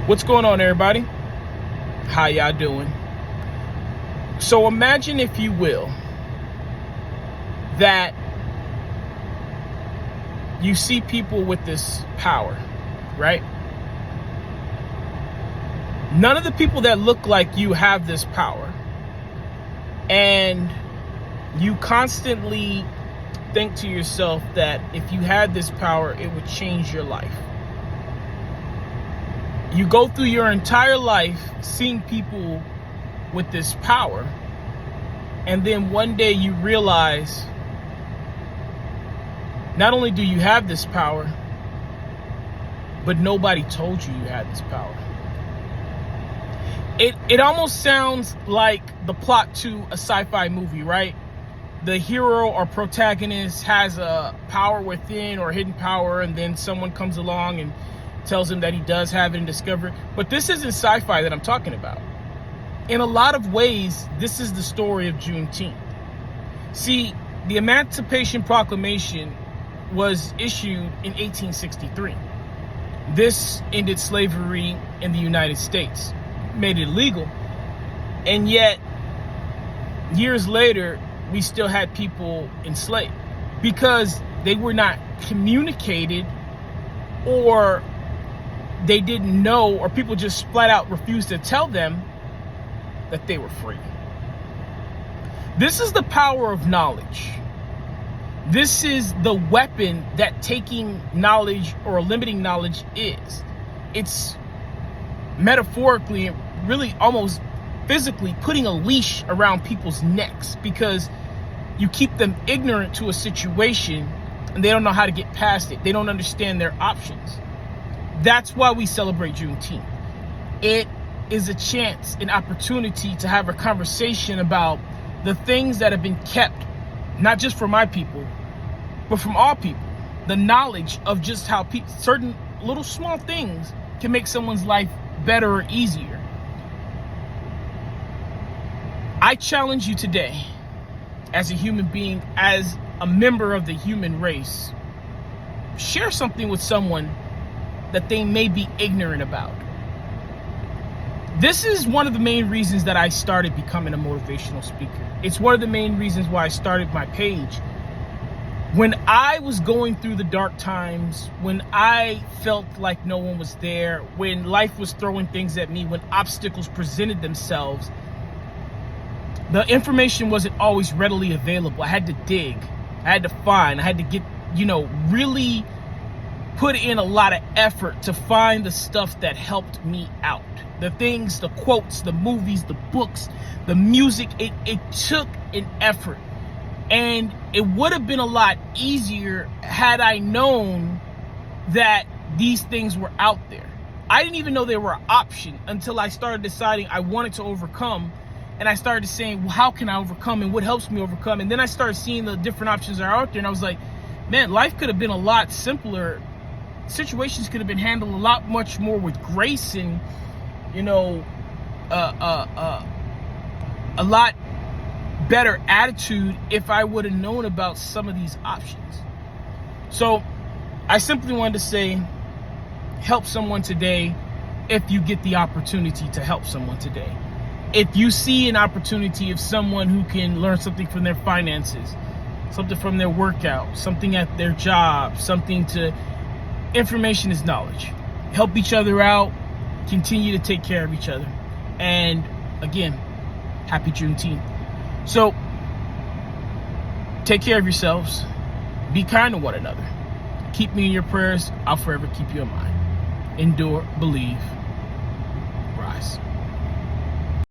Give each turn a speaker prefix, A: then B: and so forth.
A: What's going on, everybody? How y'all doing? So imagine, if you will, that you see people with this power, right? None of the people that look like you have this power, and you constantly think to yourself that if you had this power, it would change your life. You go through your entire life seeing people with this power, and then one day you realize not only do you have this power, but nobody told you you had this power. It almost sounds like the plot to a sci-fi movie, right? The hero or protagonist has a power within or hidden power, and then someone comes along and tells him that he does have it and discover it. But this isn't sci-fi that I'm talking about. In a lot of ways, this is the story of Juneteenth. See, the Emancipation Proclamation was issued in 1863. This ended slavery in the United States, made it legal. And yet, years later, we still had people enslaved because they were not communicated, or they didn't know, or people just flat out refused to tell them that they were free. This is the power of knowledge. This is the weapon that taking knowledge or limiting knowledge is. It's metaphorically, really almost physically, putting a leash around people's necks because you keep them ignorant to a situation and they don't know how to get past it. They don't understand their options. That's why we celebrate Juneteenth. It is a chance, an opportunity to have a conversation about the things that have been kept, not just from my people, but from all people. The knowledge of just how certain little small things can make someone's life better or easier. I challenge you today, as a human being, as a member of the human race, share something with someone that they may be ignorant about. This is one of the main reasons that I started becoming a motivational speaker. It's one of the main reasons why I started my page. When I was going through the dark times, when I felt like no one was there, when life was throwing things at me, when obstacles presented themselves, the information wasn't always readily available. I had to dig, I had to find, I had to get, really put in a lot of effort to find the stuff that helped me out. The things, the quotes, the movies, the books, the music, it took an effort. And it would have been a lot easier had I known that these things were out there. I didn't even know they were an option until I started deciding I wanted to overcome. And I started saying, well, how can I overcome and what helps me overcome? And then I started seeing the different options that are out there. And I was like, man, life could have been a lot simpler. Situations could have been handled a lot much more with grace and, a lot better attitude if I would have known about some of these options. So I simply wanted to say, help someone today if you get the opportunity to help someone today. If you see an opportunity of someone who can learn something from their finances, something from their workout, something at their job, information is knowledge. Help each other out, continue to take care of each other. And again, happy Juneteenth. So take care of yourselves. Be kind to one another. Keep me in your prayers. I'll forever keep you in mind. Endure, believe, rise.